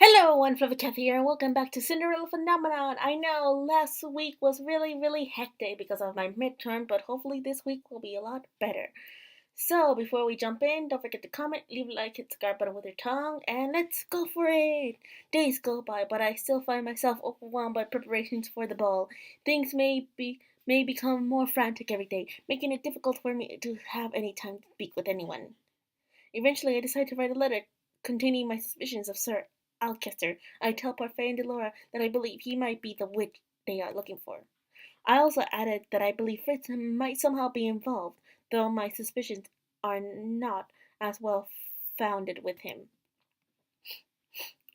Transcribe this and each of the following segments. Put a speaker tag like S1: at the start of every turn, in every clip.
S1: Hello, I'm Fluffy Cat here, and welcome back to Cinderella Phenomenon. I know last week was really hectic because of my midterm, but hopefully this week will be a lot better. So, before we jump in, don't forget to comment, leave a like, hit the subscribe button with your tongue, and let's go for it! Days go by, but I still find myself overwhelmed by preparations for the ball. Things may become more frantic every day, making it difficult for me to have any time to speak with anyone. Eventually, I decide to write a letter containing my suspicions of Sir Alcester. I tell Parfait and Delora that I believe he might be the witch they are looking for. I also added that I believe Fritz might somehow be involved, though my suspicions are not as well founded with him.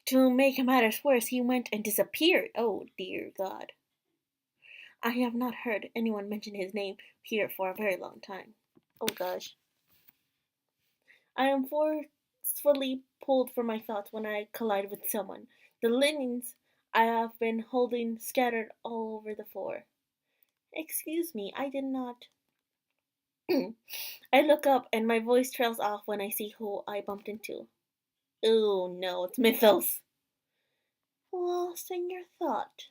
S1: To make matters worse, he went and disappeared. Oh, dear God. I have not heard anyone mention his name here for a very long time. Oh, gosh. I am forcefully pulled from my thoughts when I collide with someone. The linens I have been holding scattered all over the floor. Excuse me, I did not. I look up and my voice trails off when I see who I bumped into. Oh no, it's Mythos. Lost in your thoughts.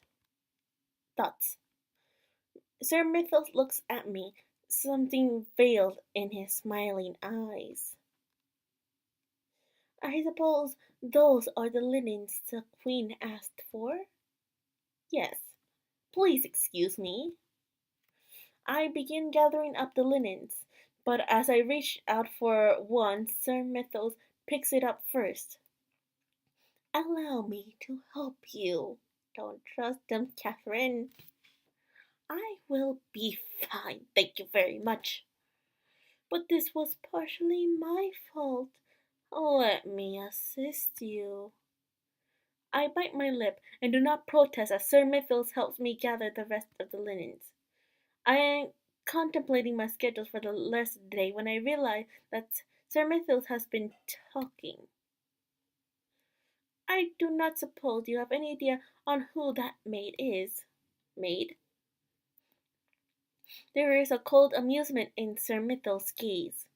S1: Sir Mythos looks at me, something veiled in his smiling eyes. I suppose those are the linens the Queen asked for? Yes. Please excuse me. I begin gathering up the linens, but as I reach out for one, Sir Mythos picks it up first. Allow me to help you. Don't trust them, Catherine. I will be fine, thank you very much. But this was partially my fault. Let me assist you. I bite my lip and do not protest as Sir Mythos helps me gather the rest of the linens. I am contemplating my schedule for the rest of the day when I realize that Sir Mythos has been talking. I do not suppose you have any idea on who that maid is. Maid? There is a cold amusement in Sir Mythos' gaze.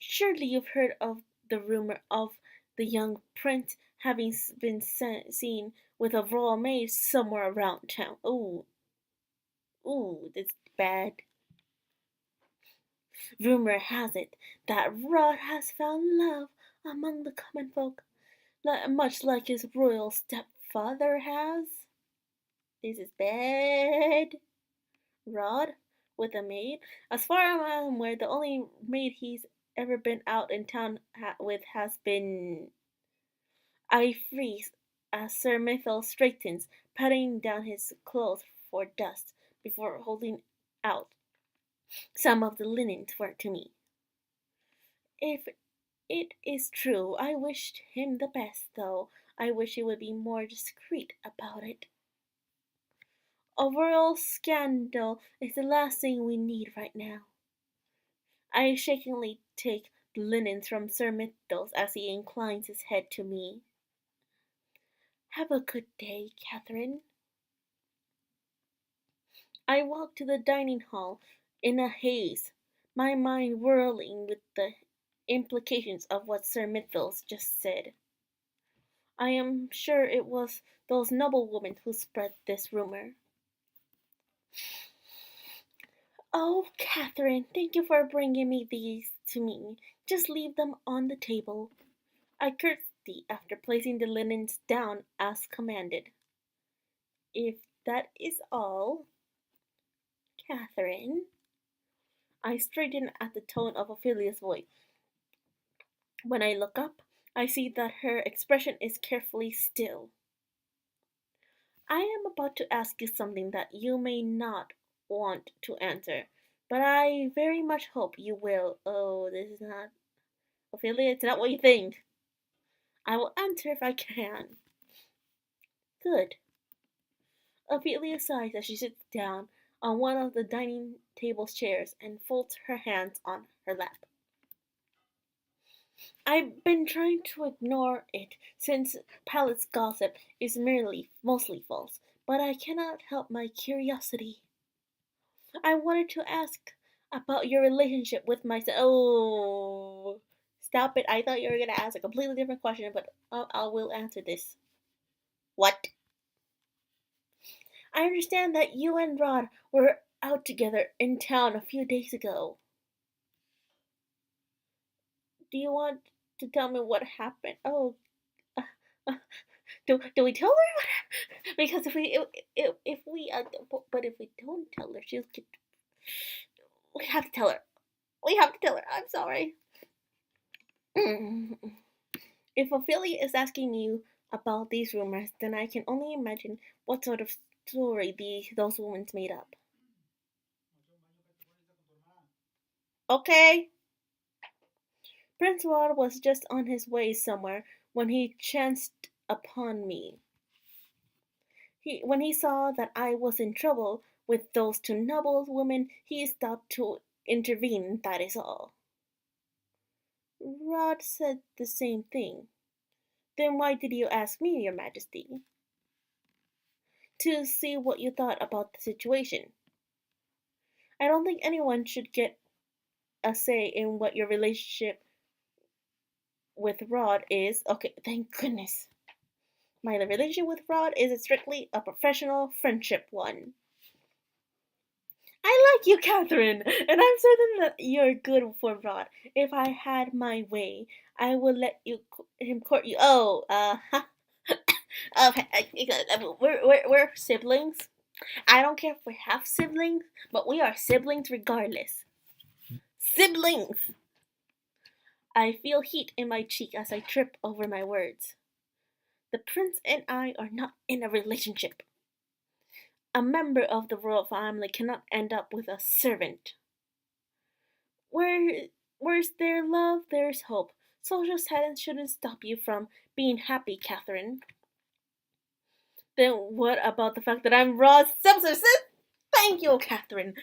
S1: Surely you've heard of the rumor of the young prince having been seen with a royal maid somewhere around town. This is bad. Rumor has it that Rod has found love among the common folk, much like his royal stepfather has. This is bad. Rod with a maid. As far as I'm aware, the only maid he's ever been out in town with has been. I freeze as Sir Mythos straightens, patting down his clothes for dust before holding out some of the linen to me. If it is true, I wished him the best, though I wish he would be more discreet about it. A royal scandal is the last thing we need right now. I shakingly take the linens from Sir Mythos as he inclines his head to me. Have a good day, Catherine. I walk to the dining hall in a haze, my mind whirling with the implications of what Sir Mythos just said. I am sure it was those noblewomen who spread this rumor. Oh, Catherine, thank you for bringing me these to me. Just leave them on the table. I curtsy after placing the linens down as commanded. If that is all, Catherine. I straighten at the tone of Ophelia's voice. When I look up, I see that her expression is carefully still. I am about to ask you something that you may not want to answer, but I very much hope you will. Oh, this is not. Ophelia, it's not what you think. I will answer if I can. Good. Ophelia sighs as she sits down on one of the dining table's chairs and folds her hands on her lap. I've been trying to ignore it since Palace gossip is mostly false, but I cannot help my curiosity. I wanted to ask about your relationship with my. Oh, Stop it. I thought you were gonna ask a completely different question, but I will answer this. What? I understand that you and Rod were out together in town a few days ago. Do you want to tell me what happened? Oh, uh, uh, do we tell her what happened? Because if we but if we don't tell her, she'll get. We have to tell her. We have to tell her. I'm sorry. If Ophelia is asking you about these rumors, then I can only imagine what sort of story those women made up. Okay. Prince Rod was just on his way somewhere when he chanced upon me. When he saw that I was in trouble with those two noble women, he stopped to intervene, that is all. Rod said the same thing. Then why did you ask me, your majesty? To see what you thought about the situation. I don't think anyone should get a say in what your relationship with Rod is. Okay, thank goodness. My relationship with Rod is strictly a professional friendship one. I like you, Catherine, and I'm certain that you're good for Rod. If I had my way, I would let him court you. Oh, we're siblings. I don't care if we have siblings, but we are siblings regardless. Siblings! I feel heat in my cheek as I trip over my words. The prince and I are not in a relationship. A member of the royal family cannot end up with a servant. Where, where's there love, there's hope. Social status shouldn't stop you from being happy, Catherine. Then what about the fact that I'm Rod's stepsister? Thank you, Catherine.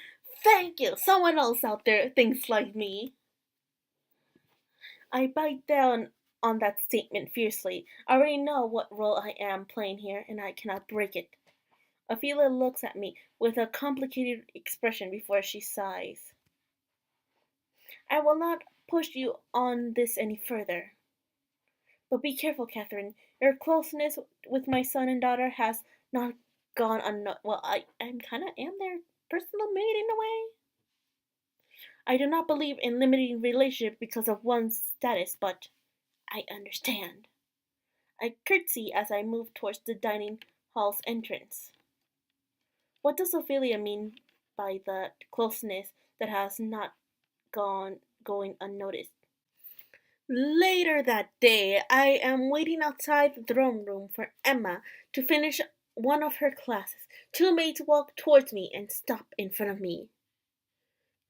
S1: Thank you. Someone else out there thinks like me. I bite down on that statement fiercely. I already know what role I am playing here, and I cannot break it. Ophelia looks at me with a complicated expression before she sighs. I will not push you on this any further. But be careful, Catherine. Your closeness with my son and daughter has not gone unnoticed. Well, I'm kind of am their personal maid in a way. I do not believe in limiting relationship because of one's status, but I understand. I curtsy as I move towards the dining hall's entrance. What does Ophelia mean by the closeness that has not gone going unnoticed? Later that day, I am waiting outside the throne room for Emma to finish one of her classes. Two maids walk towards me and stop in front of me.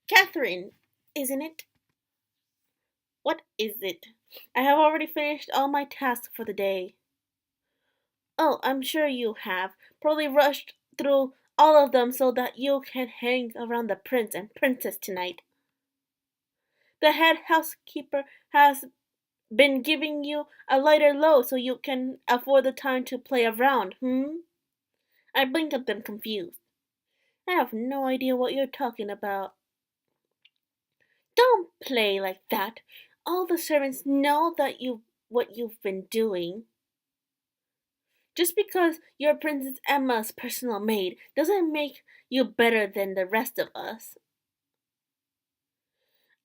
S1: Catherine, isn't it? What is it? I have already finished all my tasks for the day. Oh, I'm sure you have. Probably rushed through all of them so that you can hang around the prince and princess tonight. The head housekeeper has been giving you a lighter load so you can afford the time to play around, I blinked at them confused. I have no idea what you're talking about. Don't play like that. All the servants know that what you've been doing. Just because you're Princess Emma's personal maid doesn't make you better than the rest of us.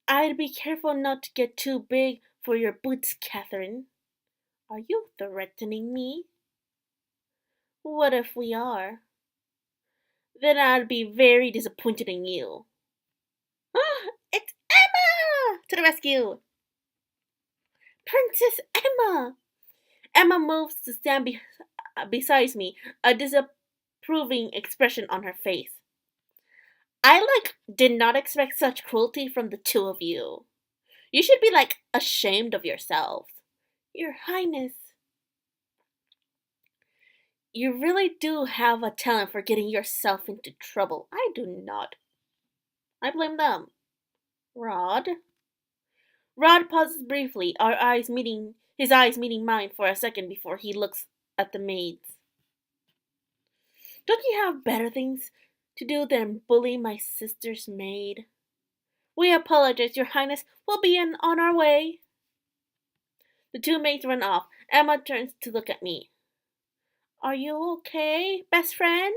S1: I'd be careful not to get too big for your boots, Catherine. Are you threatening me? What if we are? Then I'd be very disappointed in you. It's Emma! To the rescue! Princess Emma! Emma moves to stand beside me, a disapproving expression on her face. Did not expect such cruelty from the two of you. You should be ashamed of yourselves. Your Highness, you really do have a talent for getting yourself into trouble. I do not. I blame them. Rod? Rod pauses briefly, his eyes meeting mine for a second before he looks at the maids. Don't you have better things to do than bully my sister's maid? We apologize, Your Highness. We'll be on our way. The two maids run off. Emma turns to look at me. Are you okay, best friend?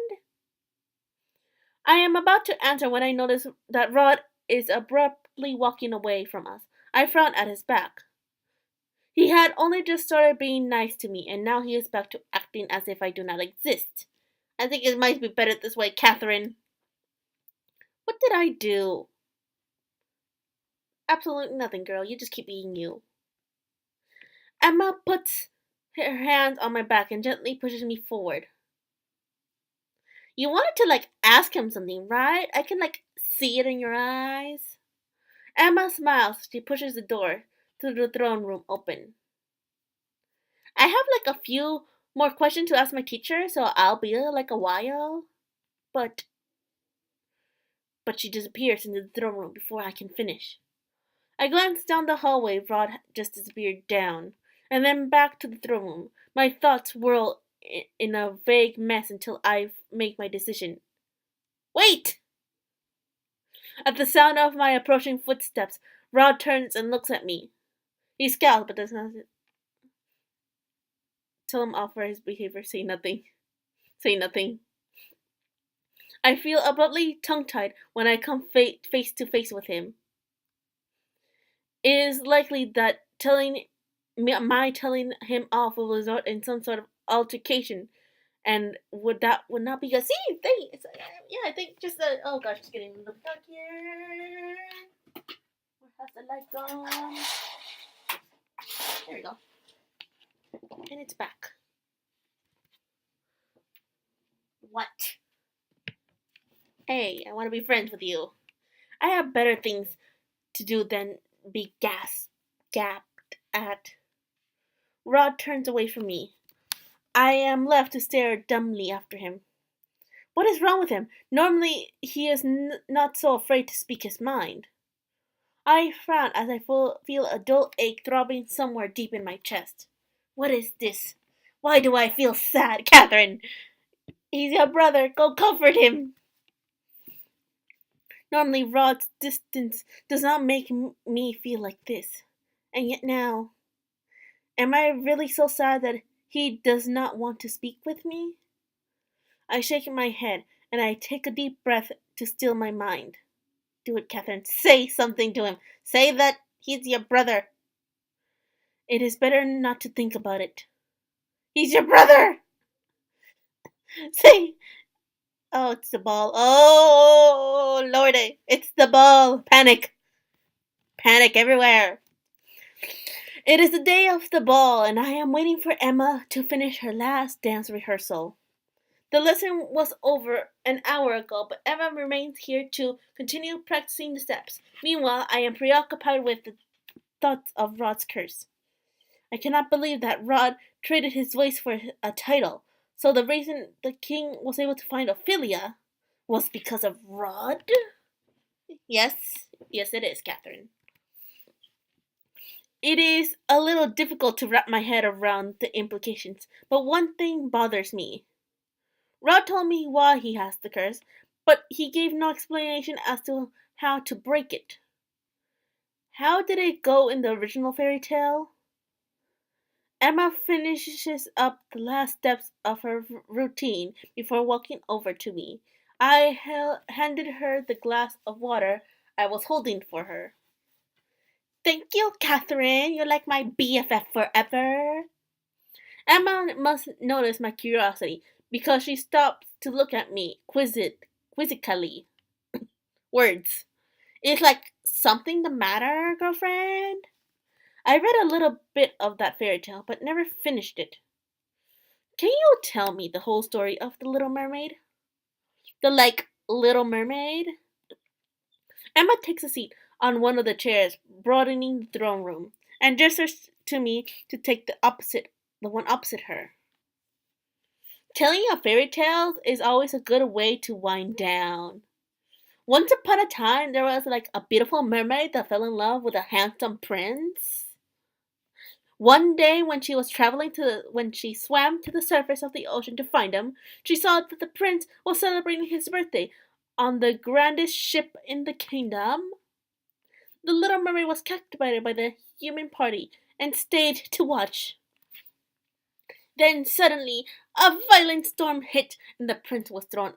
S1: I am about to answer when I notice that Rod is abruptly walking away from us. I frown at his back. He had only just started being nice to me, and now he is back to acting as if I do not exist. I think it might be better this way, Catherine. What did I do? Absolutely nothing, girl. You just keep being you. Emma puts her hands on my back and gently pushes me forward. You wanted to, ask him something, right? I can, see it in your eyes. Emma smiles. She pushes the door to the throne room open. I have, a few more questions to ask my teacher, so I'll be, a while. But she disappears into the throne room before I can finish. I glance down the hallway. Rod just disappeared down, and then back to the throne room. My thoughts whirl in a vague mess until I make my decision. Wait! At the sound of my approaching footsteps, Rod turns and looks at me. He scowls but does not tell him off for his behavior. Say nothing. Say nothing. I feel abruptly tongue-tied when I come face to face with him. It is likely that my telling him off will result in some sort of altercation, and would not be good. See, I think just oh gosh, it's getting a little dark here. Where has the light gone? There we go, and it's back. What? Hey, I want to be friends with you. I have better things to do than be gapped at. Rod turns away from me. I am left to stare dumbly after him. What is wrong with him? Normally, he is not so afraid to speak his mind. I frown as I feel a dull ache throbbing somewhere deep in my chest. What is this? Why do I feel sad, Catherine? He's your brother. Go comfort him. Normally, Rod's distance does not make me feel like this. And yet now, am I really so sad that he does not want to speak with me? I shake my head, and I take a deep breath to still my mind. Do it, Catherine. Say something to him. Say that he's your brother. It is better not to think about it. He's your brother! Say, oh, it's the ball. Oh, Lordy, it's the ball. Panic. Panic everywhere. It is the day of the ball, and I am waiting for Emma to finish her last dance rehearsal. The lesson was over an hour ago, but Emma remains here to continue practicing the steps. Meanwhile, I am preoccupied with the thoughts of Rod's curse. I cannot believe that Rod traded his voice for a title. So the reason the king was able to find Ophelia was because of Rod? Yes, it is, Catherine. It is a little difficult to wrap my head around the implications, but one thing bothers me. Rod told me why he has the curse, but he gave no explanation as to how to break it. How did it go in the original fairy tale? Emma finishes up the last steps of her routine before walking over to me. I handed her the glass of water I was holding for her. Thank you, Catherine. You're like my BFF forever. Emma must notice my curiosity because she stops to look at me quizzically. Words. Is something the matter, girlfriend? I read a little bit of that fairy tale, but never finished it. Can you tell me the whole story of the Little Mermaid? The, Little Mermaid? Emma takes a seat on one of the chairs, broadening the throne room, and gestures to me to take the one opposite her. Telling a fairy tale is always a good way to wind down. Once upon a time, there was a beautiful mermaid that fell in love with a handsome prince. One day, when she swam to the surface of the ocean to find him, she saw that the prince was celebrating his birthday on the grandest ship in the kingdom. The little mermaid was captivated by the human party and stayed to watch. Then suddenly a violent storm hit and the prince was thrown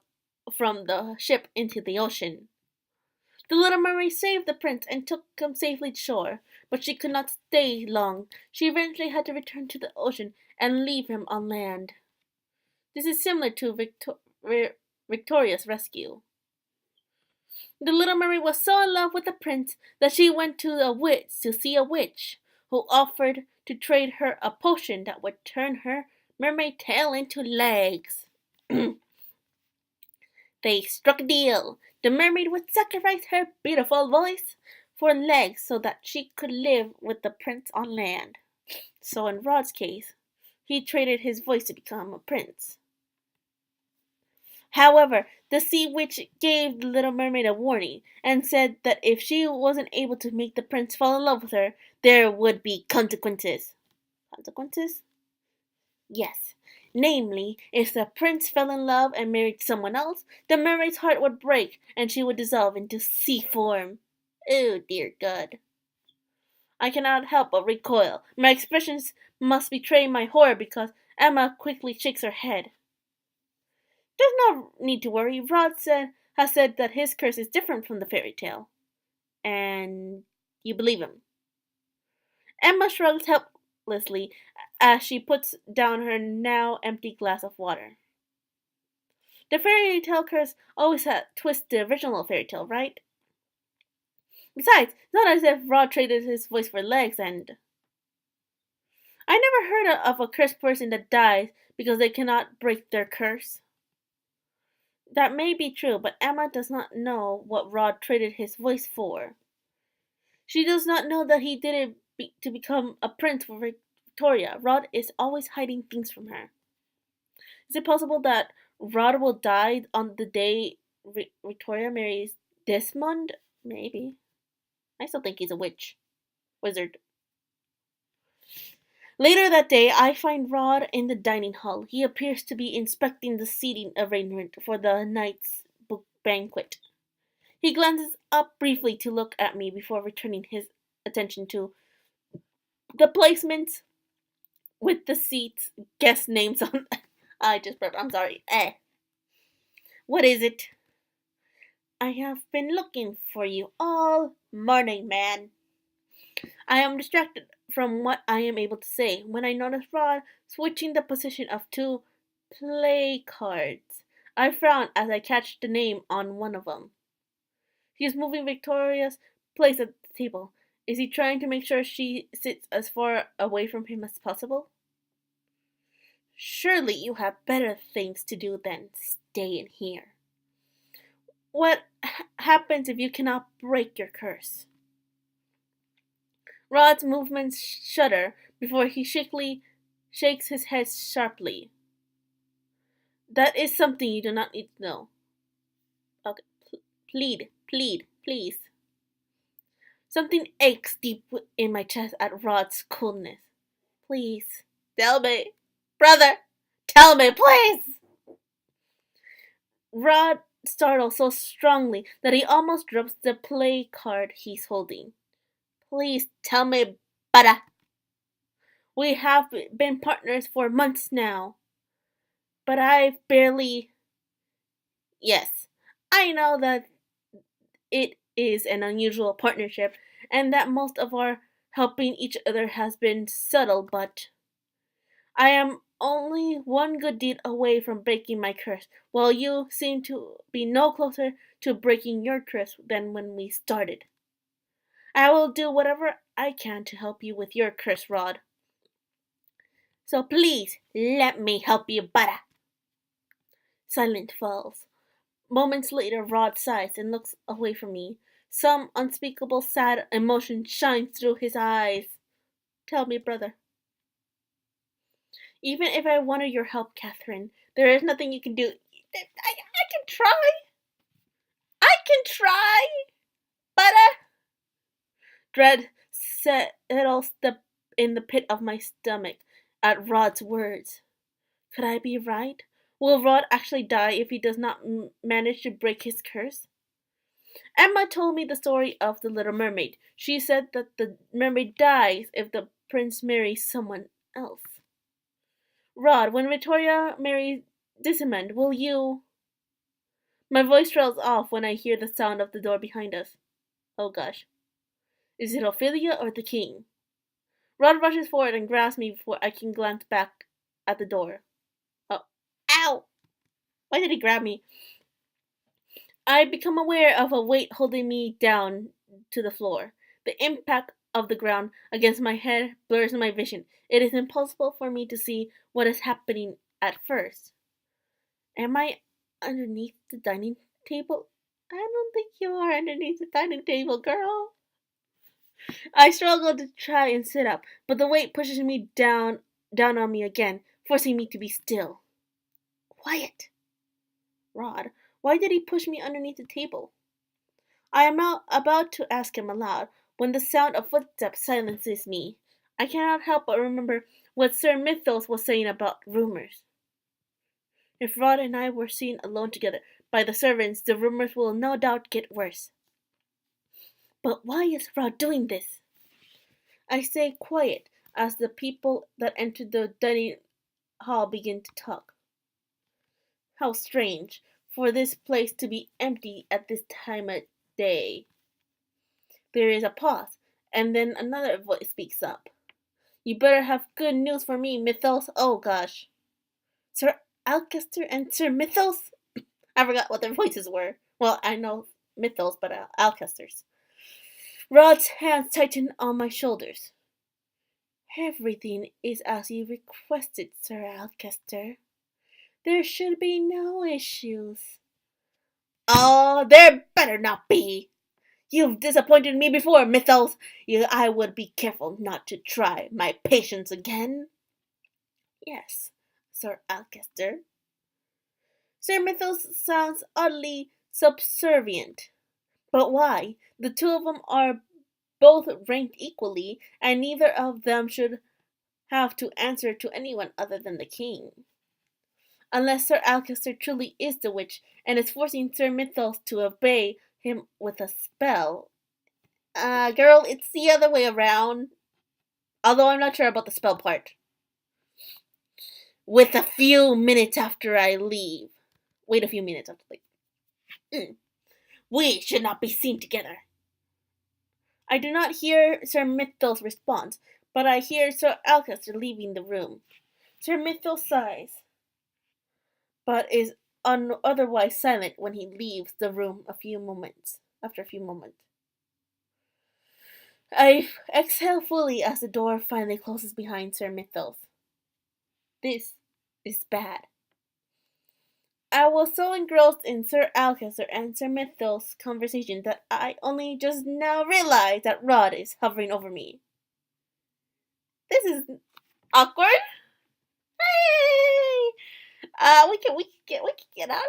S1: from the ship into the ocean. The little mermaid saved the prince and took him safely to shore, but she could not stay long. She eventually had to return to the ocean and leave him on land. This is similar to Victoria's rescue. The little mermaid was so in love with the prince that she went to a witch to see a witch, who offered to trade her a potion that would turn her mermaid tail into legs. They struck a deal. The mermaid would sacrifice her beautiful voice for legs so that she could live with the prince on land. So in Rod's case, he traded his voice to become a prince. However, the sea witch gave the little mermaid a warning and said that if she wasn't able to make the prince fall in love with her, there would be consequences. Consequences? Yes. Namely, if the prince fell in love and married someone else, the mermaid's heart would break and she would dissolve into sea form. Oh, dear God. I cannot help but recoil. My expressions must betray my horror because Emma quickly shakes her head. There's no need to worry. Has said that his curse is different from the fairy tale. And you believe him. Emma shrugs helplessly as she puts down her now empty glass of water. The fairy tale curse always twists the original fairy tale, right? Besides, it's not as if Rod traded his voice for legs and... I never heard of a cursed person that dies because they cannot break their curse. That may be true, but Emma does not know what Rod traded his voice for. She does not know that he did it to become a prince for Victoria. Rod is always hiding things from her. Is it possible that Rod will die on the day Victoria marries Desmond? Maybe. I still think he's a wizard. Later that day, I find Rod in the dining hall. He appears to be inspecting the seating arrangement for the night's banquet. He glances up briefly to look at me before returning his attention to the placements with the seats, guest names on. I just burped. I'm sorry. What is it? I have been looking for you all morning, man. I am distracted from what I am able to say when I notice Rod switching the position of two play cards. I frown as I catch the name on one of them. He is moving Victoria's place at the table. Is he trying to make sure she sits as far away from him as possible? Surely you have better things to do than stay in here. What happens if you cannot break your curse? Rod's movements shudder before he shakes his head sharply. That is something you do not need to know. Okay, please. Something aches deep in my chest at Rod's coolness. Please, tell me. Brother, tell me, please! Rod startles so strongly that he almost drops the play card he's holding. Please tell me, brother. We have been partners for months now. But I've barely... Yes, I know that it is an unusual partnership and that most of our helping each other has been subtle, but I am only one good deed away from breaking my curse, while you seem to be no closer to breaking your curse than when we started. I will do whatever I can to help you with your curse, Rod. So please, let me help you, brother. Silence falls. Moments later, Rod sighs and looks away from me. Some unspeakable sad emotion shines through his eyes. Tell me, brother. Even if I wanted your help, Catherine, there is nothing you can do. I can try. I can try. But dread settles in the pit of my stomach at Rod's words. Could I be right? Will Rod actually die if he does not manage to break his curse? Emma told me the story of the Little Mermaid. She said that the mermaid dies if the Prince marries someone else. Rod, when Victoria marries Disamond, will you... My voice trails off when I hear the sound of the door behind us. Oh gosh. Is it Ophelia or the king? Rod rushes forward and grabs me before I can glance back at the door. Oh. Ow! Why did he grab me? I become aware of a weight holding me down to the floor. The impact of the ground against my head blurs my vision. It is impossible for me to see what is happening at first. Am I underneath the dining table? I don't think you are underneath the dining table, girl. I struggle to try and sit up, but the weight pushes me down on me again, forcing me to be still. Quiet. Rod, why did he push me underneath the table? I am about to ask him aloud when the sound of footsteps silences me. I cannot help but remember what Sir Mythos was saying about rumors. If Rod and I were seen alone together by the servants, the rumors will no doubt get worse. But why is Rod doing this? I stay quiet as the people that enter the dining hall begin to talk. How strange for this place to be empty at this time of day. There is a pause, and then another voice speaks up. You better have good news for me, Mythos. Oh gosh. Sir Alcester and Sir Mythos? I forgot what their voices were. Well, I know Mythos, but Alcester's. Rod's hands tighten on my shoulders. Everything is as you requested, Sir Alcester. There should be no issues. Oh, there better not be. You've disappointed me before, Mythos. I would be careful not to try my patience again. Yes, Sir Alcester. Sir Mythos sounds oddly subservient. But why? The two of them are both ranked equally, and neither of them should have to answer to anyone other than the king. Unless Sir Alcester truly is the witch and is forcing Sir Mythos to obey him with a spell. Girl, it's the other way around. Although I'm not sure about the spell part. With a few minutes after I leave. Wait a few minutes after I leave. We should not be seen together. I do not hear Sir Mythos' response, but I hear Sir Alcester leaving the room. Sir Mythos sighs, but is otherwise silent when he leaves the room after a few moments. I exhale fully as the door finally closes behind Sir Mythos. This is bad. I was so engrossed in Sir Alcester and Sir Mythos' conversation that I only just now realized that Rod is hovering over me. This is awkward. Hey! We can get out of here.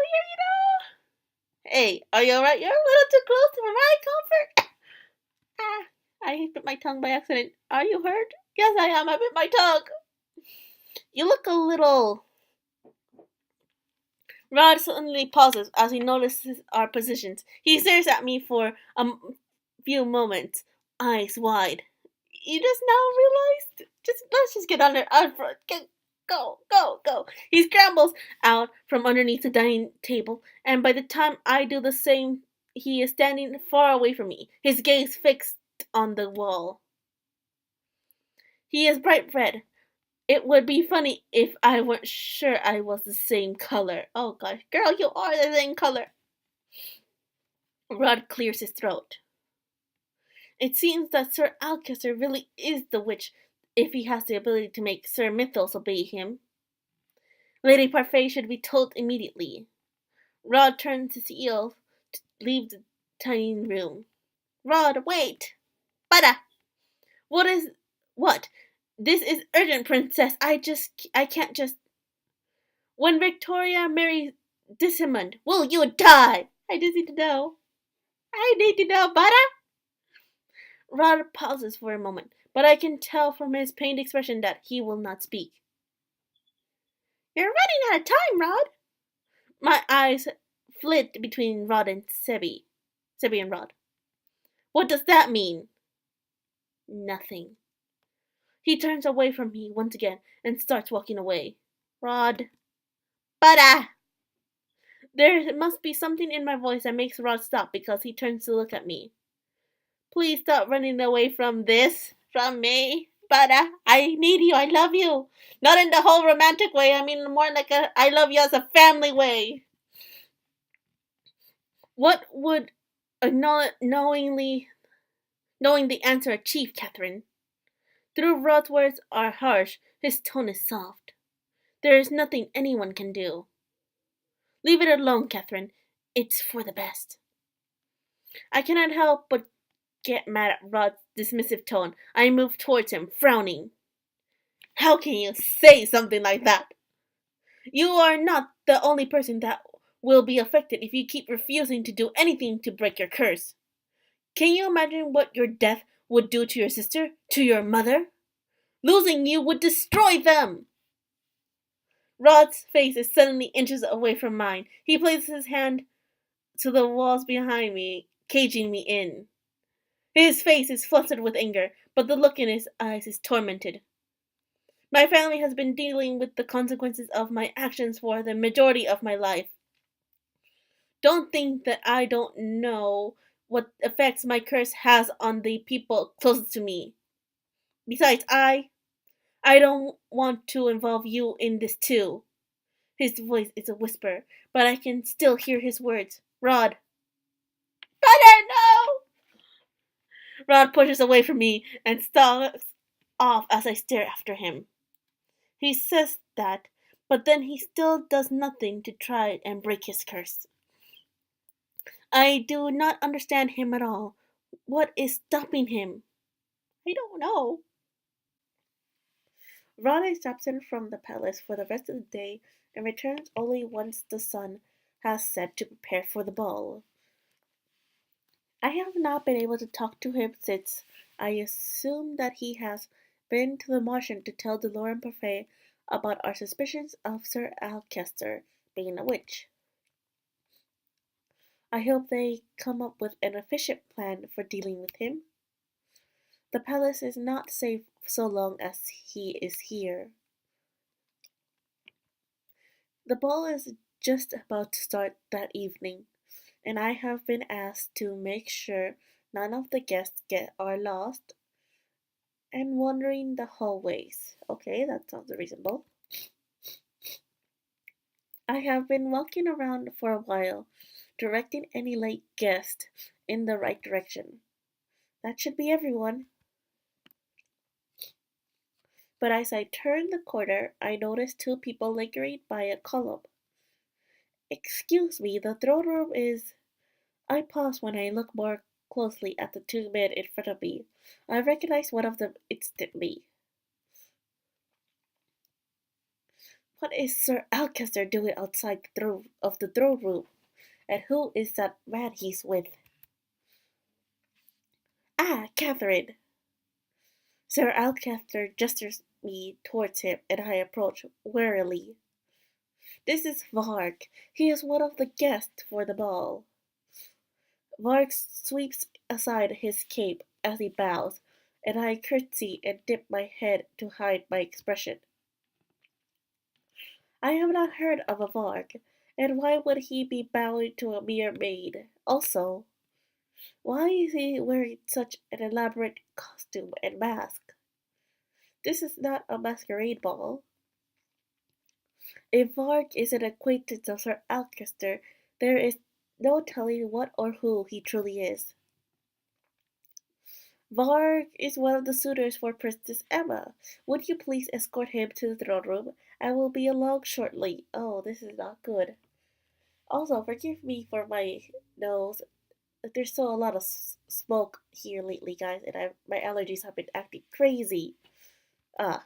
S1: Hey, are you alright? You're a little too close to my comfort. I bit my tongue by accident. Are you hurt? Yes, I am. I bit my tongue. You look a little... Rod suddenly pauses as he notices our positions. He stares at me for a few moments, eyes wide. You just now realized? Let's just get under front. Go. He scrambles out from underneath the dining table, and by the time I do the same, he is standing far away from me, his gaze fixed on the wall. He is bright red. It would be funny if I weren't sure I was the same color. Oh gosh, girl, you are the same color. Rod clears his throat. It seems that Sir Alcester really is the witch if he has the ability to make Sir Mythos obey him. Lady Parfait should be told immediately. Rod turns his heel to leave the tiny room. Rod, wait! Bada! What? This is urgent, princess. I can't just... When Victoria marries Disamond, will you die? I just need to know. Bada! Rod pauses for a moment, but I can tell from his pained expression that he will not speak. You're running out of time, Rod. My eyes flit between Rod and Sebi. Sebi and Rod. What does that mean? Nothing. He turns away from me once again and starts walking away. Rod. Butter! There must be something in my voice that makes Rod stop because he turns to look at me. Please stop running away from this, from me. Butter, I need you, I love you. Not in the whole romantic way, I mean more like a I love you as a family way. What would knowing the answer achieve, Catherine? Though Rod's words are harsh, his tone is soft. There is nothing anyone can do. Leave it alone, Catherine. It's for the best. I cannot help but get mad at Rod's dismissive tone. I move towards him, frowning. How can you say something like that? You are not the only person that will be affected if you keep refusing to do anything to break your curse. Can you imagine what your death would do to your sister, to your mother? Losing you would destroy them! Rod's face is suddenly inches away from mine. He places his hand to the walls behind me, caging me in. His face is flustered with anger, but the look in his eyes is tormented. My family has been dealing with the consequences of my actions for the majority of my life. Don't think that I don't know what effects my curse has on the people closest to me. Besides, I don't want to involve you in this too. His voice is a whisper, but I can still hear his words. Rod. Butter, no! Rod pushes away from me and stalks off as I stare after him. He says that, but then he still does nothing to try and break his curse. I do not understand him at all. What is stopping him? I don't know. Rod is absent from the palace for the rest of the day and returns only once the sun has set to prepare for the ball. I have not been able to talk to him since. I assume that he has been to the Martian to tell Delorme Parfait about our suspicions of Sir Alcester being a witch. I hope they come up with an efficient plan for dealing with him. The palace is not safe so long as he is here. The ball is just about to start that evening, and I have been asked to make sure none of the guests are lost and wandering the hallways. Okay, that sounds reasonable. I have been walking around for a while, directing any late guest in the right direction. That should be everyone. But as I turn the corner, I notice two people lingering by a column. Excuse me, the throne room is. I pause when I look more closely at the two men in front of me. I recognize one of them instantly. What is Sir Alcester doing outside the throne room? And who is that man he's with? Ah, Catherine! Sir Alcester gestures me towards him, and I approach warily. This is Varg. He is one of the guests for the ball. Varg sweeps aside his cape as he bows, and I curtsy and dip my head to hide my expression. I have not heard of a Varg, and why would he be bowing to a mere maid? Also, why is he wearing such an elaborate costume and mask? This is not a masquerade ball. If Varg is an acquaintance of Sir Alcester, there is no telling what or who he truly is. Varg is one of the suitors for Princess Emma. Would you please escort him to the throne room? I will be along shortly. Oh, this is not good. Also, forgive me for my nose. There's still a lot of smoke here lately, guys, and my allergies have been acting crazy. Ah,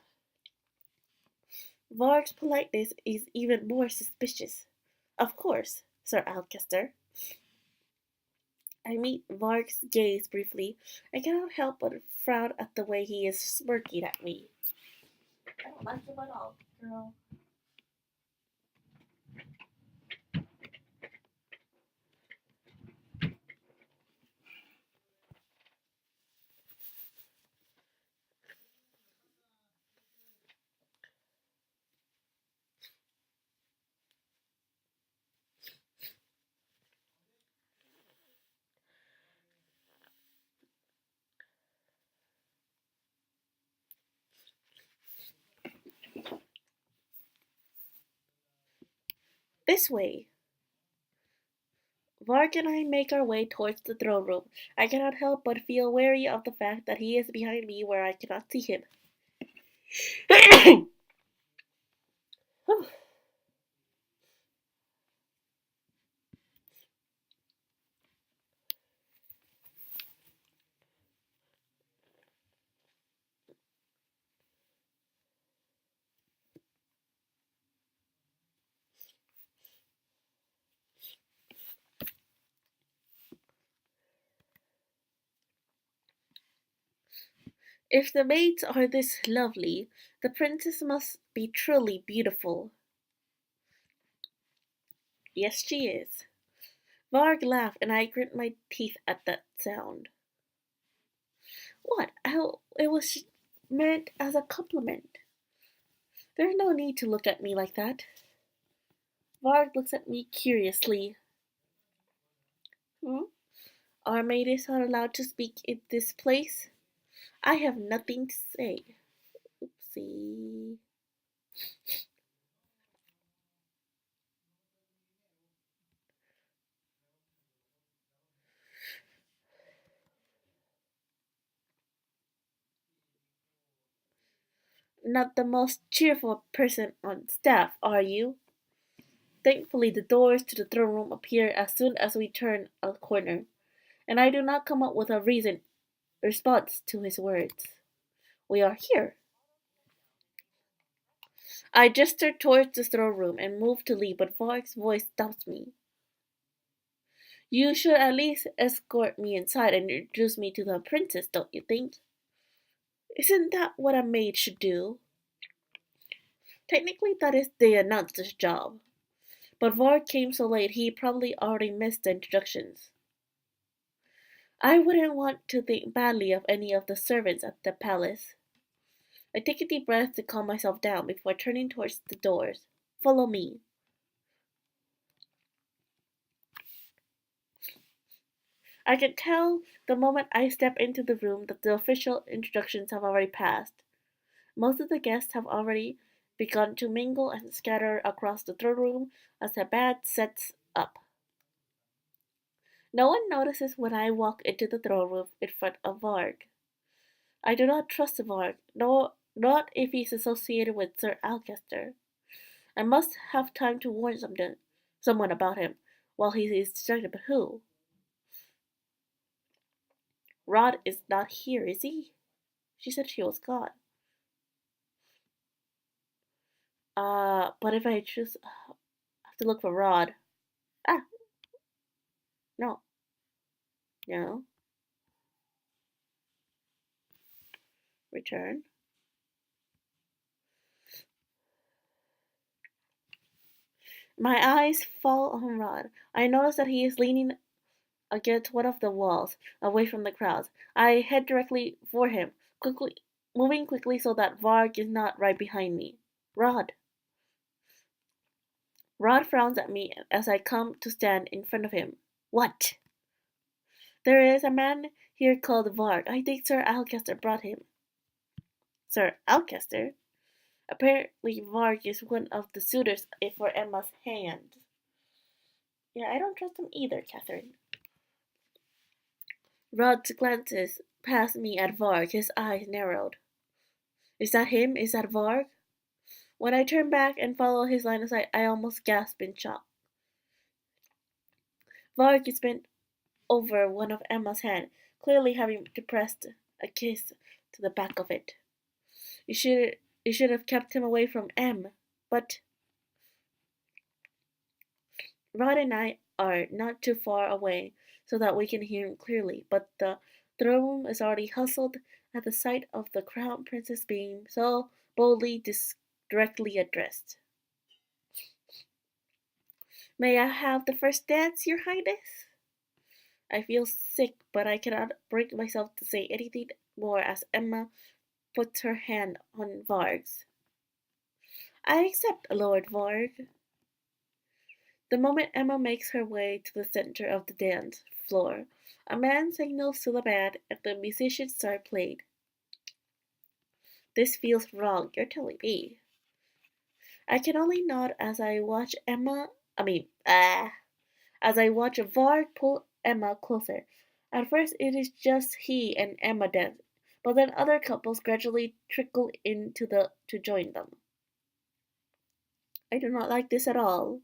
S1: Varg's politeness is even more suspicious. Of course, Sir Alcester. I meet Varg's gaze briefly. I cannot help but frown at the way he is smirking at me. I don't like him at all, girl. This way. Varg and I make our way towards the throne room. I cannot help but feel wary of the fact that he is behind me where I cannot see him. If the maids are this lovely, the princess must be truly beautiful. Yes, she is. Varg laughed, and I grit my teeth at that sound. What? How? It was meant as a compliment. There's no need to look at me like that. Varg looks at me curiously. Hmm? Our maids are allowed to speak in this place? I have nothing to say. Oopsie. Not the most cheerful person on staff, are you? Thankfully, the doors to the throne room appear as soon as we turn a corner, and I do not come up with a reason response to his words. We are here. I gesture towards the throne room and move to leave, but Varg's voice stops me. You should at least escort me inside and introduce me to the princess, don't you think? Isn't that what a maid should do? Technically, that is the announcer's job. But Varg came so late he probably already missed the introductions. I wouldn't want to think badly of any of the servants at the palace. I take a deep breath to calm myself down before turning towards the doors. Follow me. I can tell the moment I step into the room that the official introductions have already passed. Most of the guests have already begun to mingle and scatter across the throne room as the band sets up. No one notices when I walk into the throne room in front of Varg. I do not trust Varg, nor not if he's associated with Sir Alcester. I must have time to warn someone about him while he is distracted. But who? Rod is not here, is he? She said she was gone. But if I choose, I have to look for Rod. Ah, no, no. Return. My eyes fall on Rod. I notice that he is leaning against one of the walls, away from the crowd. I head directly for him, quickly moving quickly so that Varg is not right behind me. Rod. Rod frowns at me as I come to stand in front of him. What? There is a man here called Varg. I think Sir Alcester brought him. Sir Alcester? Apparently Varg is one of the suitors for Emma's hand. Yeah, I don't trust him either, Catherine. Rod glances past me at Varg, his eyes narrowed. Is that him? Is that Varg? When I turn back and follow his line of sight, I almost gasp in shock. Varg is bent over one of Emma's hand, clearly having depressed a kiss to the back of it. You should have kept him away from M. But Rod and I are not too far away so that we can hear him clearly, but the throne room is already hustled at the sight of the crown princess being so boldly directly addressed. May I have the first dance, Your Highness? I feel sick, but I cannot bring myself to say anything more as Emma puts her hand on Varg's. I accept, Lord Varg. The moment Emma makes her way to the center of the dance floor, a man signals to the band and the musicians start playing. This feels wrong, you're telling me. I can only nod as I watch Emma As I watch Varg pull Emma closer. At first it is just he and Emma dance, but then other couples gradually trickle in to join them. I do not like this at all.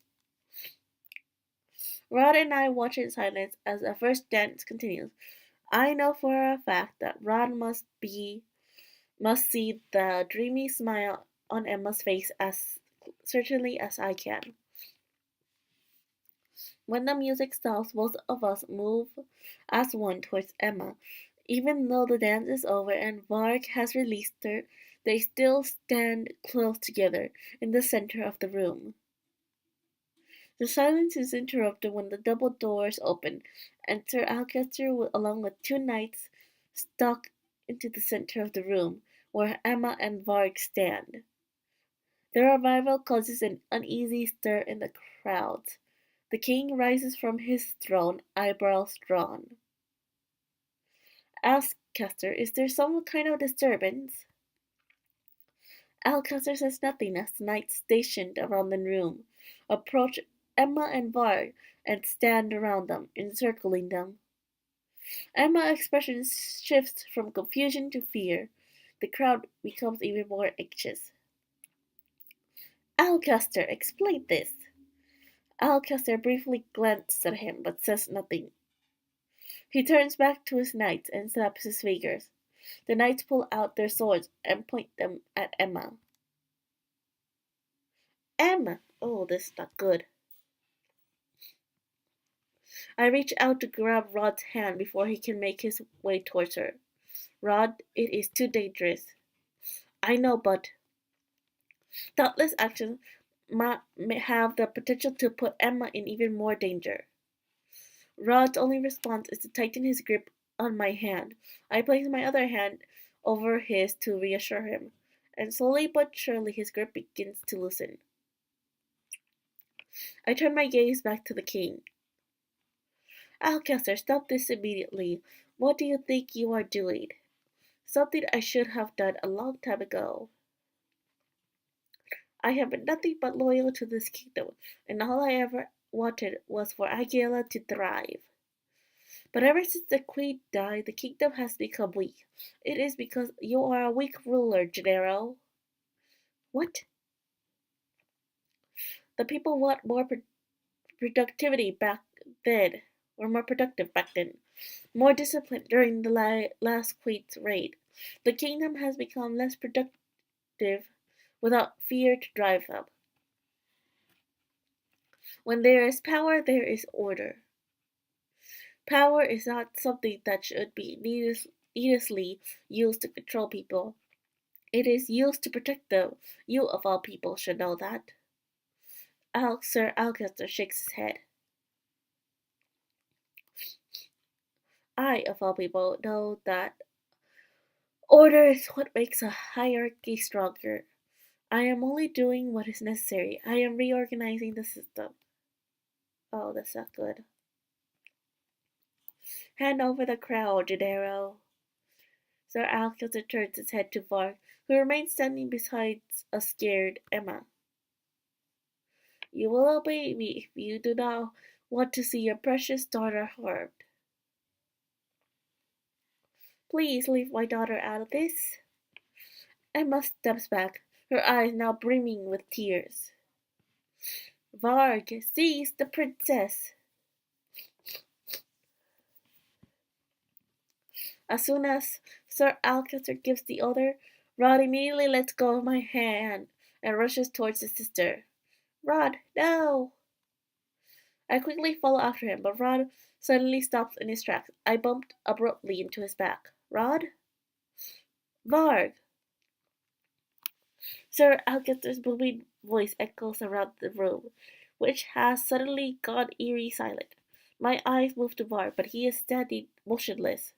S1: Rod and I watch in silence as the first dance continues. I know for a fact that Rod must see the dreamy smile on Emma's face as certainly as I can. When the music stops, both of us move as one towards Emma. Even though the dance is over and Varg has released her, they still stand close together in the center of the room. The silence is interrupted when the double doors open, and Sir Alcester, along with two knights, stalk into the center of the room, where Emma and Varg stand. Their arrival causes an uneasy stir in the crowd. The king rises from his throne, eyebrows drawn. Asks Castor, is there some kind of disturbance? Alcester says nothing as the knights stationed around the room approach Emma and Varg and stand around them, encircling them. Emma's expression shifts from confusion to fear. The crowd becomes even more anxious. Alcester, explain this. Alcester briefly glances at him but says nothing. He turns back to his knights and snaps his fingers. The knights pull out their swords and point them at Emma. Emma! Oh, this is not good. I reach out to grab Rod's hand before he can make his way towards her. Rod, it is too dangerous. I know, but thoughtless actions may have the potential to put Emma in even more danger. Rod's only response is to tighten his grip on my hand. I place my other hand over his to reassure him, and slowly but surely his grip begins to loosen. I turn my gaze back to the king. Alcester, stop this immediately. What do you think you are doing? Something I should have done a long time ago. I have been nothing but loyal to this kingdom, and all I ever wanted was for Aguila to thrive. But ever since the queen died, the kingdom has become weak. It is because you are a weak ruler, Gennaro. What? The people want more productivity back then, or more productive back then, more discipline during the last queen's reign. The kingdom has become less productive without fear to drive them. When there is power, there is order. Power is not something that should be needlessly used to control people. It is used to protect them. You, of all people, should know that. Sir Alcester shakes his head. I, of all people, know that order is what makes a hierarchy stronger. I am only doing what is necessary. I am reorganizing the system. Oh, that's not good. Hand over the crown, Gennaro. Sir Alcester turns his head to Varg, who remains standing beside a scared Emma. You will obey me if you do not want to see your precious daughter harmed. Please leave my daughter out of this. Emma steps back, her eyes now brimming with tears. Varg, seize the princess. As soon as Sir Alcester gives the order, Rod immediately lets go of my hand and rushes towards his sister. Rod, no! I quickly follow after him, but Rod suddenly stops in his tracks. I bumped abruptly into his back. Rod? Varg! Sir Alcester's booming voice echoes around the room, which has suddenly gone eerie silent. My eyes move to Varg, but he is standing motionless.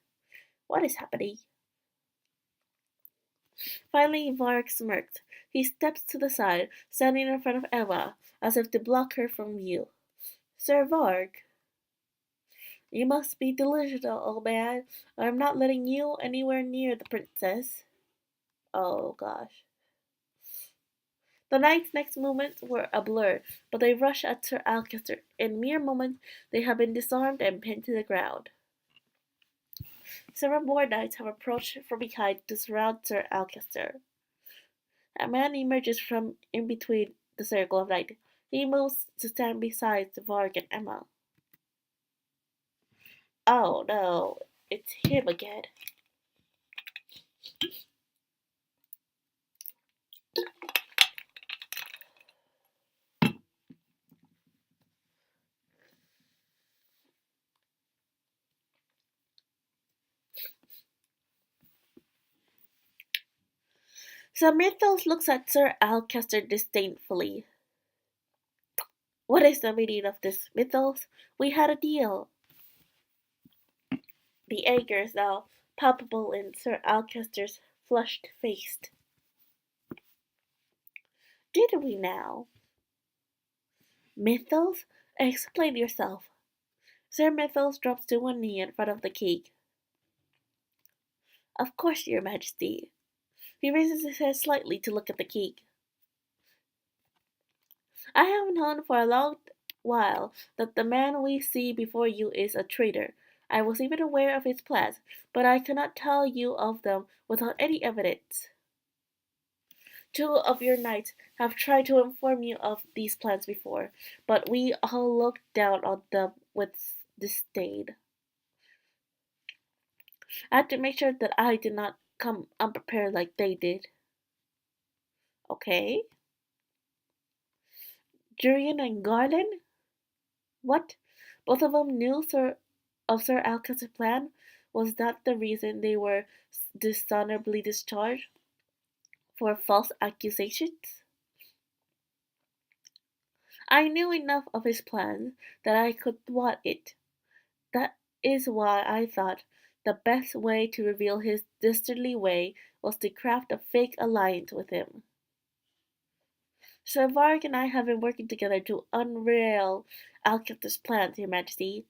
S1: What is happening? Finally, Varg smirks. He steps to the side, standing in front of Emma, as if to block her from view. Sir Varg, you must be delusional, old man. I'm not letting you anywhere near the princess. Oh, gosh. The knight's next movements were a blur, but they rushed at Sir Alcester. In mere moments they had been disarmed and pinned to the ground. Several more knights have approached from behind to surround Sir Alcester. A man emerges from in between the circle of light. He moves to stand beside Varg and Emma. Oh no, it's him again. Sir Mythos looks at Sir Alcester disdainfully. What is the meaning of this, Mythos? We had a deal. The anger is now palpable in Sir Alcester's flushed face. Did we now? Mythos? Explain yourself. Sir Mythos drops to one knee in front of the king. Of course, your majesty. He raises his head slightly to look at the king. I have known for a long while that the man we see before you is a traitor. I was even aware of his plans, but I cannot tell you of them without any evidence. Two of your knights have tried to inform you of these plans before, but we all looked down on them with disdain. I had to make sure that I did not come unprepared like they did. Okay? Jurian and Garland? What? Both of them knew of Sir Alcaster's plan? Was that the reason they were dishonorably discharged? For false accusations? I knew enough of his plan that I could thwart it. That is why I thought the best way to reveal his dastardly way was to craft a fake alliance with him. Sir Varg and I have been working together to unravel Alcaster's plans, Your Majesty.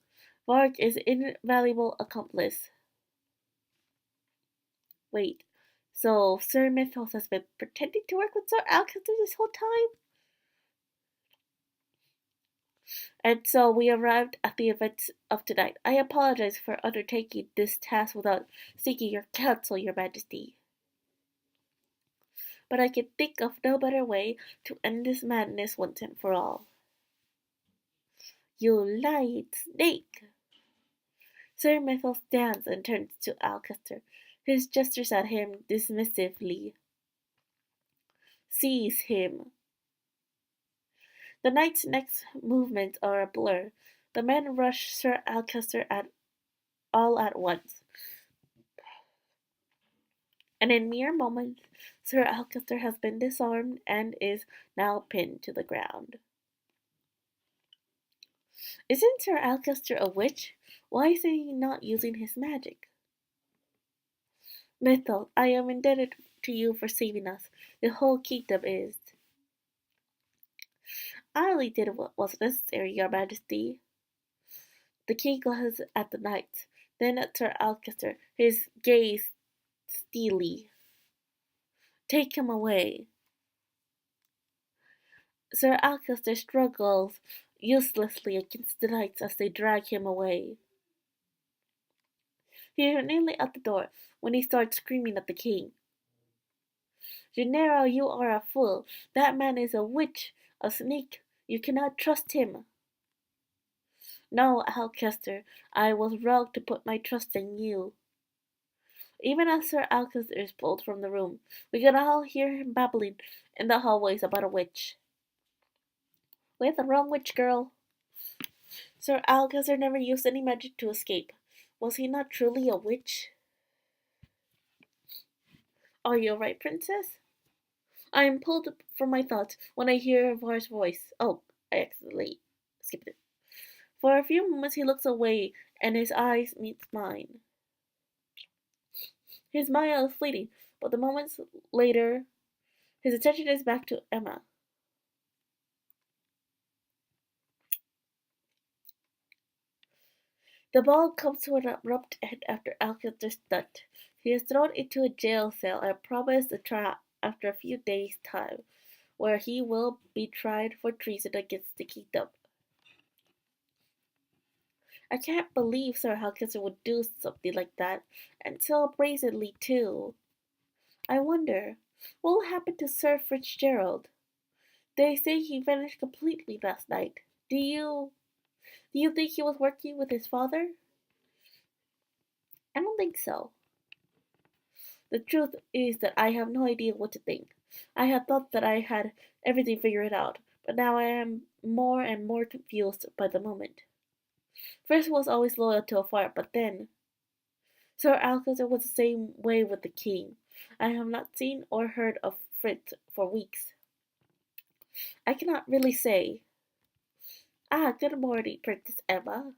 S1: Varg is an invaluable accomplice. Wait, so Sir Mythos has been pretending to work with Sir Alcaster this whole time? And so we arrived at the events of tonight. I apologize for undertaking this task without seeking your counsel, Your Majesty. But I can think of no better way to end this madness once and for all. You lying snake! Sir Mythos stands and turns to Alcester. His gestures at him dismissively. Seize him! The knight's next movements are a blur. The men rush Sir Alcester all at once, and in mere moments Sir Alcester has been disarmed and is now pinned to the ground. Isn't Sir Alcester a witch? Why is he not using his magic? Mythos, I am indebted to you for saving us. The whole kingdom is. I only did what was necessary, Your Majesty. The king glances at the knights, then at Sir Alcester, his gaze steely. Take him away. Sir Alcester struggles uselessly against the knights as they drag him away. He is nearly at the door when he starts screaming at the king. Gennaro, you are a fool. That man is a witch, a snake. You cannot trust him. No, Alcester, I was wrong to put my trust in you. Even as Sir Alcester is pulled from the room, we can all hear him babbling in the hallways about a witch. With the wrong witch, girl. Sir Alcester never used any magic to escape. Was he not truly a witch? Are you right, princess? I am pulled from my thoughts when I hear Var's voice. Oh, I accidentally skipped it. For a few moments he looks away and his eyes meet mine. His smile is fleeting, but the moments later his attention is back to Emma. The ball comes to an abrupt end after Alcaster's stunt. He is thrown into a jail cell and promised a trial after a few days' time. where he will be tried for treason against the kingdom. I can't believe Sir Alcazar would do something like that, and so brazenly too. I wonder, what will happen to Sir Fitzgerald? They say he vanished completely last night. Do you think he was working with his father? I don't think so. The truth is that I have no idea what to think. I had thought that I had everything figured out, but now I am more and more confused by the moment. First was always loyal to a father, but then Sir Alcazar was the same way with the king. I have not seen or heard of Fritz for weeks. I cannot really say. Ah, good morning, Princess Emma.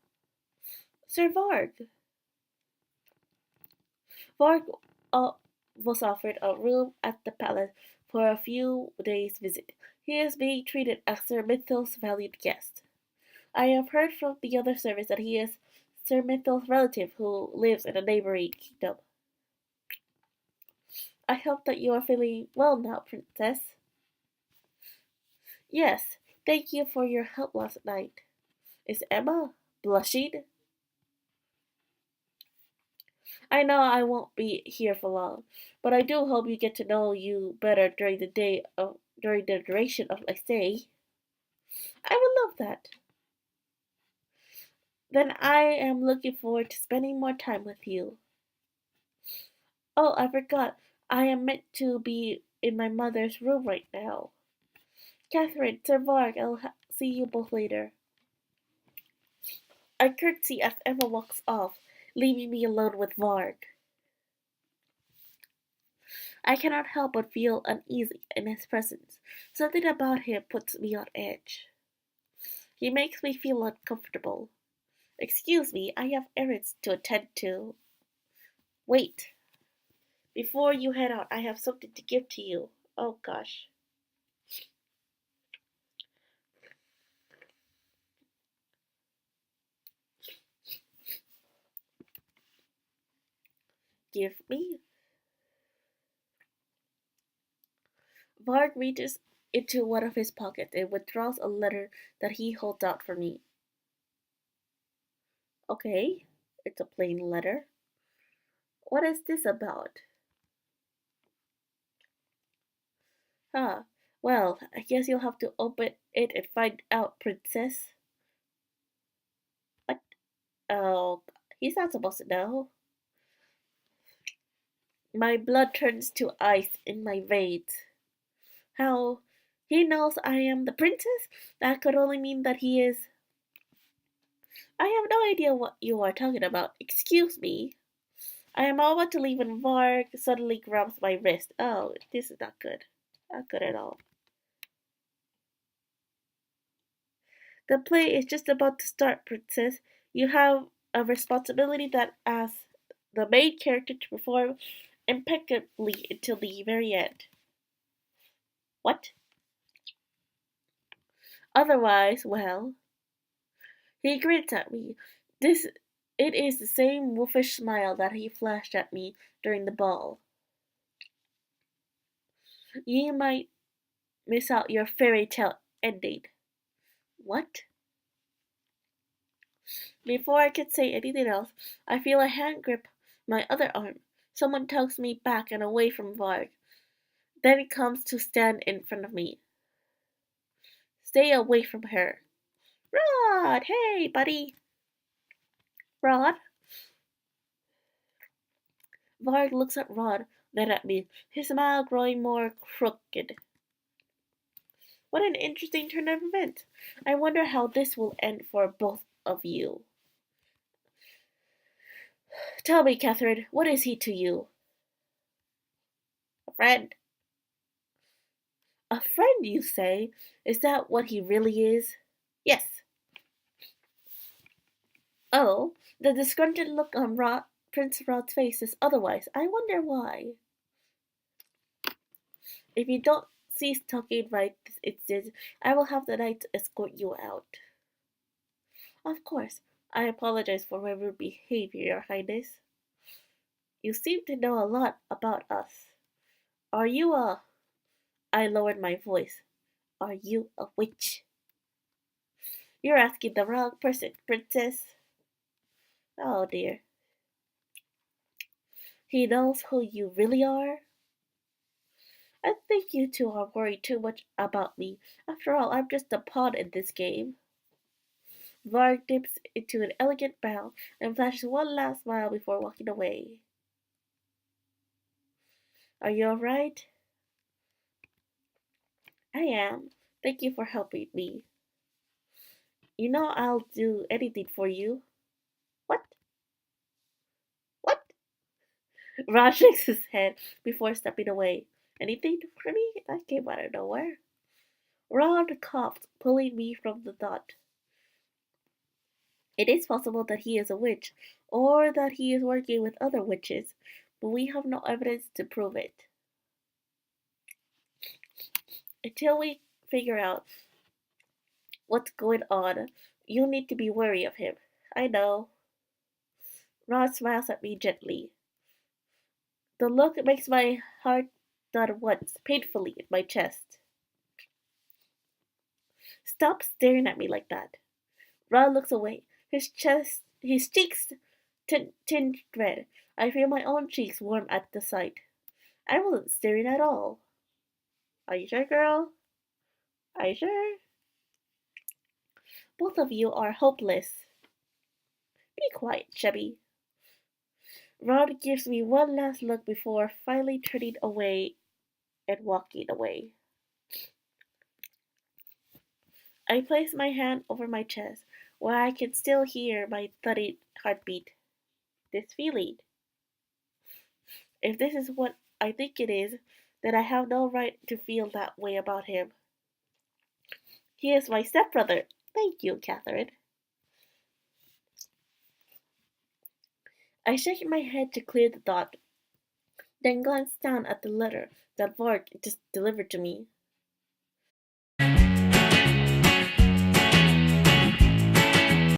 S1: Sir Varg. Varg uh, was offered a room at the palace for a few days' visit. He is being treated as Sir Mithel's valued guest. I have heard from the other servants that he is Sir Mithel's relative who lives in a neighboring kingdom. I hope that you are feeling well now, Princess. Yes, thank you for your help last night. Is Emma blushing? I know I won't be here for long, but I do hope you get to know you better during the duration of my stay. I would love that. Then I am looking forward to spending more time with you. Oh, I forgot. I am meant to be in my mother's room right now. Catherine, Sir Varg, see you both later. I curtsy as Emma walks off, leaving me alone with Varg. I cannot help but feel uneasy in his presence. Something about him puts me on edge. He makes me feel uncomfortable. Excuse me, I have errands to attend to. Wait. Before you head out, I have something to give to you. Oh gosh. Give me? Varg reaches into one of his pockets and withdraws a letter that he holds out for me. Okay, it's a plain letter. What is this about? Huh. Well, I guess you'll have to open it and find out, Princess. What? Oh, he's not supposed to know. My blood turns to ice in my veins. How? He knows I am the princess? That could only mean that he is. I have no idea what you are talking about. Excuse me. I am about to leave when Varg suddenly grabs my wrist. Oh, this is not good. Not good at all. The play is just about to start, Princess. You have a responsibility that as the main character to perform impeccably until the very end. What? Otherwise, well, he grins at me. This it is the same wolfish smile that he flashed at me during the ball. You might miss out your fairy tale ending. What? Before I could say anything else, I feel a hand grip my other arm. Someone tugs me back and away from Varg. Then it comes to stand in front of me. Stay away from her. Rod! Hey, buddy! Rod? Varg looks at Rod, then at me, his smile growing more crooked. What an interesting turn of events. I wonder how this will end for both of you. Tell me, Catherine, what is he to you? A friend. A friend, you say? Is that what he really is? Yes. Oh, the disgruntled look on Prince Rod's face is otherwise. I wonder why. If you don't cease talking right this instant, I will have the knights escort you out. Of course. I apologize for my rude behavior, Your Highness. You seem to know a lot about us. Are you a... I lowered my voice. Are you a witch? You're asking the wrong person, princess. Oh dear. He knows who you really are? I think you two are worried too much about me. After all, I'm just a pawn in this game. Varg dips into an elegant bow and flashes one last smile before walking away. Are you alright? I am. Thank you for helping me. You know I'll do anything for you. What? What? Raj shakes his head before stepping away. Anything for me? That came out of nowhere. Rod coughed, pulling me from the thought. It is possible that he is a witch, or that he is working with other witches, but we have no evidence to prove it. Until we figure out what's going on, you need to be wary of him. I know. Rod smiles at me gently. The look makes my heart thud once, painfully in my chest. Stop staring at me like that. Rod looks away. His cheeks tinged red. I feel my own cheeks warm at the sight. I wasn't staring at all. Are you sure, girl? Are you sure? Both of you are hopeless. Be quiet, Chubby. Rod gives me one last look before finally turning away and walking away. I place my hand over my chest, where I can still hear my thudding heartbeat. This feeling. If this is what I think it is, then I have no right to feel that way about him. He is my stepbrother. Thank you, Catherine. I shake my head to clear the thought, then glance down at the letter that Varg just delivered to me.